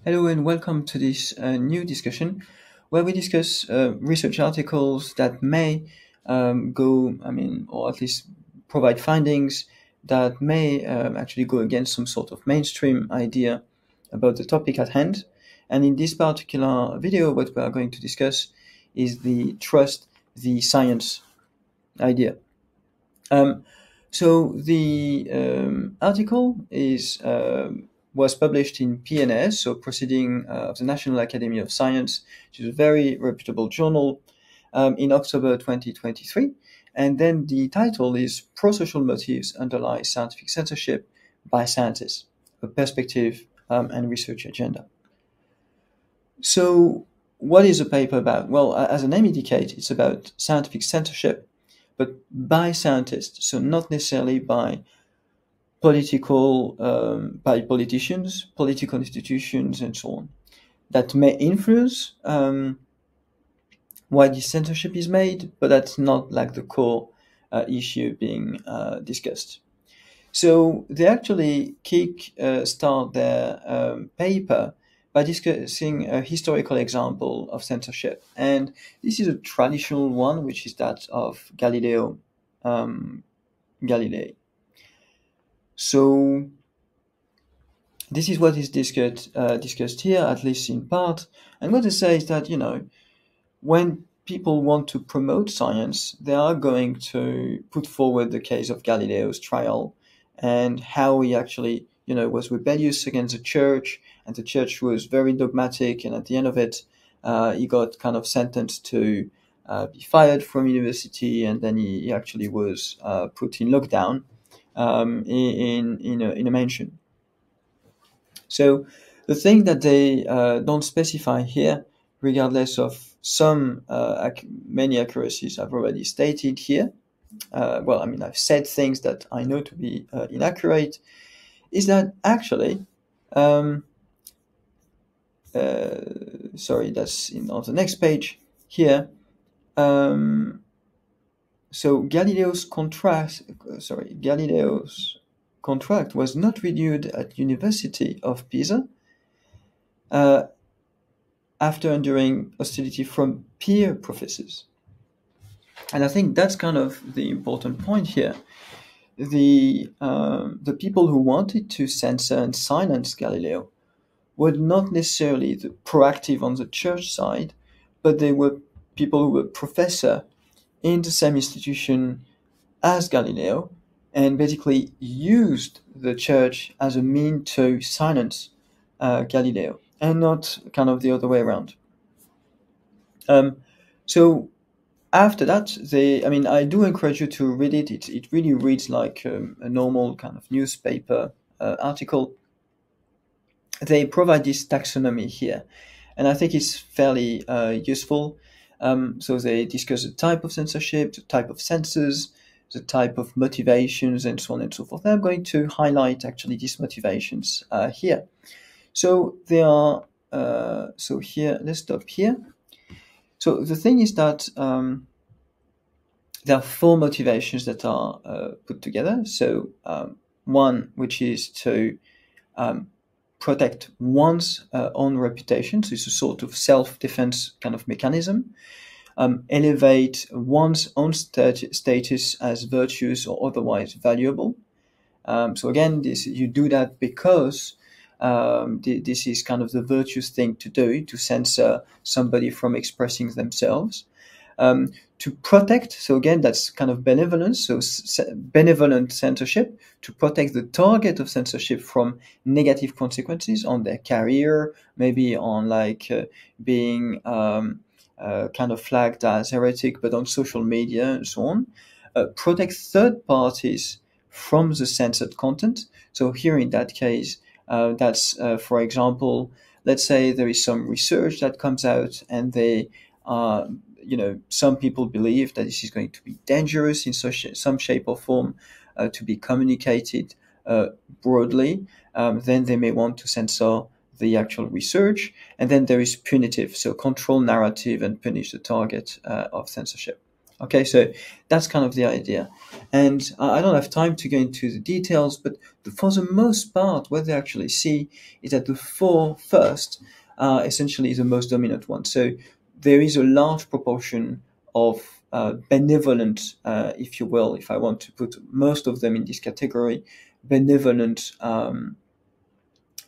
Hello and welcome to this new discussion where we discuss research articles that may or at least provide findings that may actually go against some sort of mainstream idea about the topic at hand. And in this particular video, what we are going to discuss is the trust the science idea. So the article was published in PNAS, so Proceeding of the National Academy of Science, which is a very reputable journal, in October 2023. And then the title is Pro-Social Motives Underlie Scientific Censorship by Scientists, a Perspective and Research Agenda. So what is the paper about? Well, as the name indicates, it's about scientific censorship, but by scientists, so not necessarily by by politicians, political institutions, and so on, that may influence why this censorship is made, but that's not like the core issue being discussed. So they actually start their paper by discussing a historical example of censorship. And this is a traditional one, which is that of Galileo Galilei. So this is what is discussed here, at least in part. And what they say is that, when people want to promote science, they are going to put forward the case of Galileo's trial and how he actually, was rebellious against the church, and the church was very dogmatic, and at the end of it, he got kind of sentenced to be fired from university, and then he actually was put in lockdown in a mansion. So the thing that they don't specify here, regardless of many accuracies I've already stated here, I've said things that I know to be inaccurate, is that actually, that's on the next page here. So Galileo's contract was not renewed at University of Pisa after enduring hostility from peer professors. And I think that's kind of the important point here. The people who wanted to censor and silence Galileo were not necessarily the proactive on the church side, but they were people who were professor in the same institution as Galileo, and basically used the church as a mean to silence Galileo, and not kind of the other way around. So after that, I do encourage you to read it. It really reads like a normal kind of newspaper article. They provide this taxonomy here, and I think it's fairly useful. So they discuss the type of censorship, the type of censors, the type of motivations, and so on and so forth. I'm going to highlight actually these motivations here. So they are, here, let's stop here. So the thing is that there are four motivations that are put together. So one, which is to protect one's own reputation, so it's a sort of self-defense kind of mechanism. Elevate one's own status as virtuous or otherwise valuable. So again, you do that because this is kind of the virtuous thing to do, to censor somebody from expressing themselves. To protect, so again, that's kind of benevolence, so benevolent censorship, to protect the target of censorship from negative consequences on their career, maybe on being kind of flagged as heretic, but on social media and so on. Protect third parties from the censored content. So here in that case, that's, for example, let's say there is some research that comes out and they some people believe that this is going to be dangerous in some shape or form to be communicated broadly, then they may want to censor the actual research. And then there is punitive, so control narrative and punish the target of censorship. Okay, so that's kind of the idea. And I don't have time to go into the details, but for the most part, what they actually see is that the four first are essentially the most dominant one. So there is a large proportion of benevolent, if you will, if I want to put most of them in this category, benevolent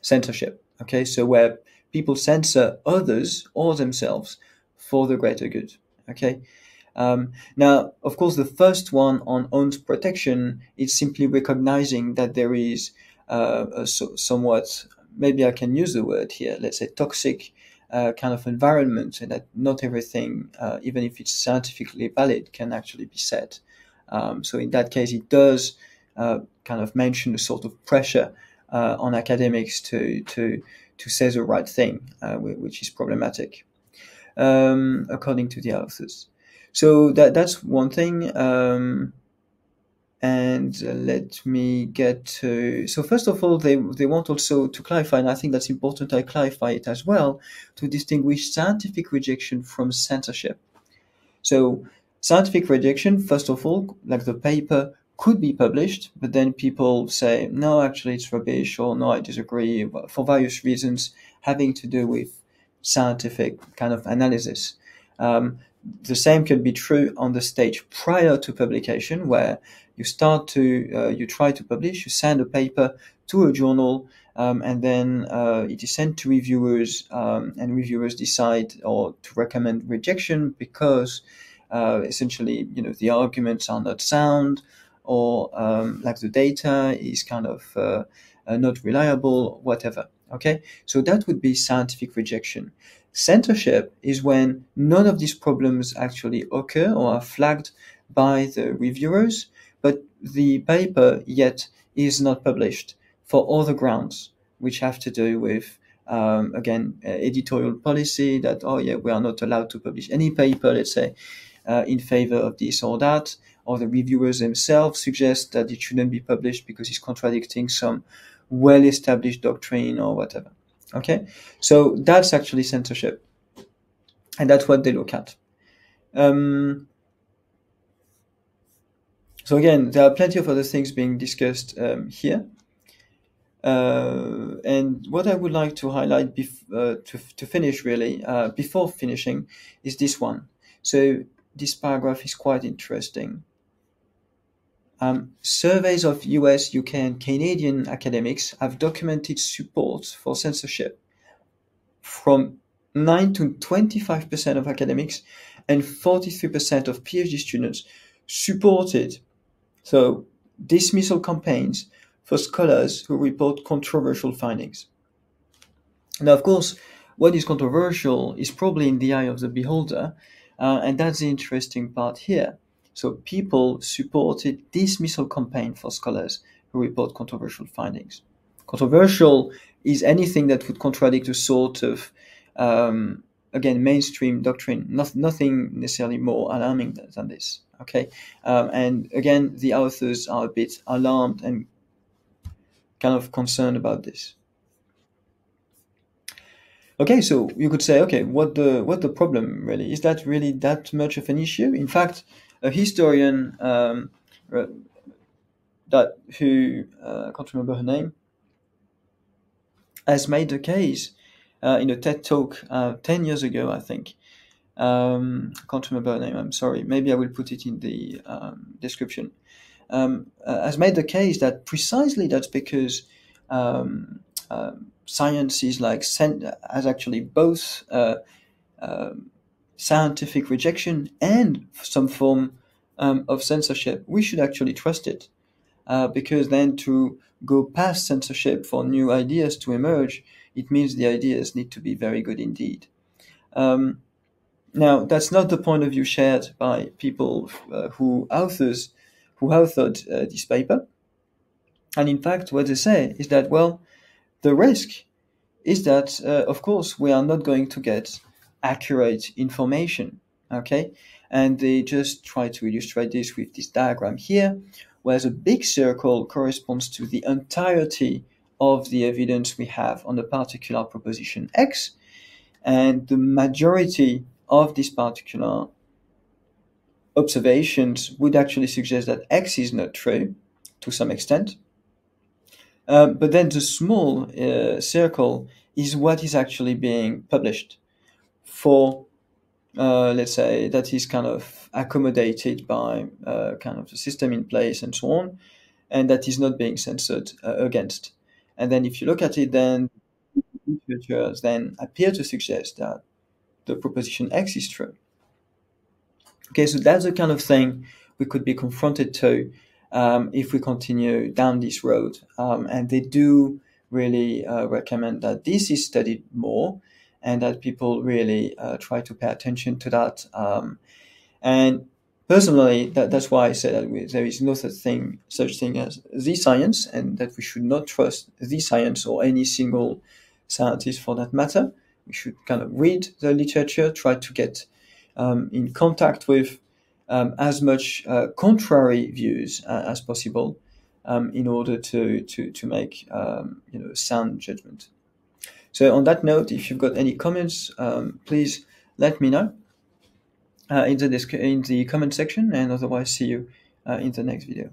censorship. Okay, so where people censor others or themselves for the greater good. Okay. Now, of course, the first one on own protection is simply recognizing that there is somewhat, maybe I can use the word here, let's say toxic kind of environment, and that not everything, even if it's scientifically valid, can actually be said. So in that case, it does kind of mention a sort of pressure on academics to say the right thing, which is problematic, according to the authors. So that's one thing. And let me get to. So first of all, they want also to clarify, and I think that's important. I clarify it as well to distinguish scientific rejection from censorship. So scientific rejection, first of all, like the paper could be published, but then people say, no, actually it's rubbish, or no, I disagree, for various reasons having to do with scientific kind of analysis. The same can be true on the stage prior to publication, where you start to, you try to publish, you send a paper to a journal, and then it is sent to reviewers, and reviewers decide or to recommend rejection because essentially, the arguments are not sound, or like the data is kind of not reliable, whatever. Okay, so that would be scientific rejection. Censorship is when none of these problems actually occur or are flagged by the reviewers, but the paper yet is not published for other grounds, which have to do with, again, editorial policy, that, oh yeah, we are not allowed to publish any paper, let's say, in favor of this or that, or the reviewers themselves suggest that it shouldn't be published because it's contradicting some well-established doctrine or whatever. Okay, so that's actually censorship, and that's what they look at. So again, there are plenty of other things being discussed here. And what I would like to highlight to finish really, before finishing, is this one. So this paragraph is quite interesting. Surveys of US, UK, and Canadian academics have documented support for censorship from 9 to 25% of academics and 43% of PhD students supported dismissal campaigns for scholars who report controversial findings. Now, of course, what is controversial is probably in the eye of the beholder, and that's the interesting part here. So people supported dismissal campaign for scholars who report controversial findings. Controversial is anything that would contradict a sort of, again, mainstream doctrine, nothing necessarily more alarming than this. Okay, and again, the authors are a bit alarmed and kind of concerned about this. Okay, so you could say, okay, what the problem really is? That really that much of an issue? In fact, a historian that who I can't remember her name has made the case in a TED talk 10 years ago, I think. I can't remember her name. I'm sorry. Maybe I will put it in the description. Has made the case that precisely that's because science is has actually both scientific rejection and some form of censorship. We should actually trust it, because then to go past censorship for new ideas to emerge, it means the ideas need to be very good indeed. Now, that's not the point of view shared by people who authored this paper. And in fact, what they say is that, well, the risk is that, of course, we are not going to get accurate information, okay? And they just try to illustrate this with this diagram here, where the big circle corresponds to the entirety of the evidence we have on a particular proposition X, and the majority of this particular observations would actually suggest that X is not true to some extent. But then the small circle is what is actually being published for, let's say, that is kind of accommodated by kind of the system in place and so on, and that is not being censored against. And then if you look at it, then researchers then appear to suggest that the proposition X is true. Okay, so that's the kind of thing we could be confronted to if we continue down this road. And they do really recommend that this is studied more and that people really try to pay attention to that. And personally, that's why I say that there is no such thing as the science, and that we should not trust the science or any single scientist for that matter. We should kind of read the literature, try to get in contact with as much contrary views as possible in order to make sound judgment. So on that note, if you've got any comments, please let me know in the comment section, and otherwise see you in the next video.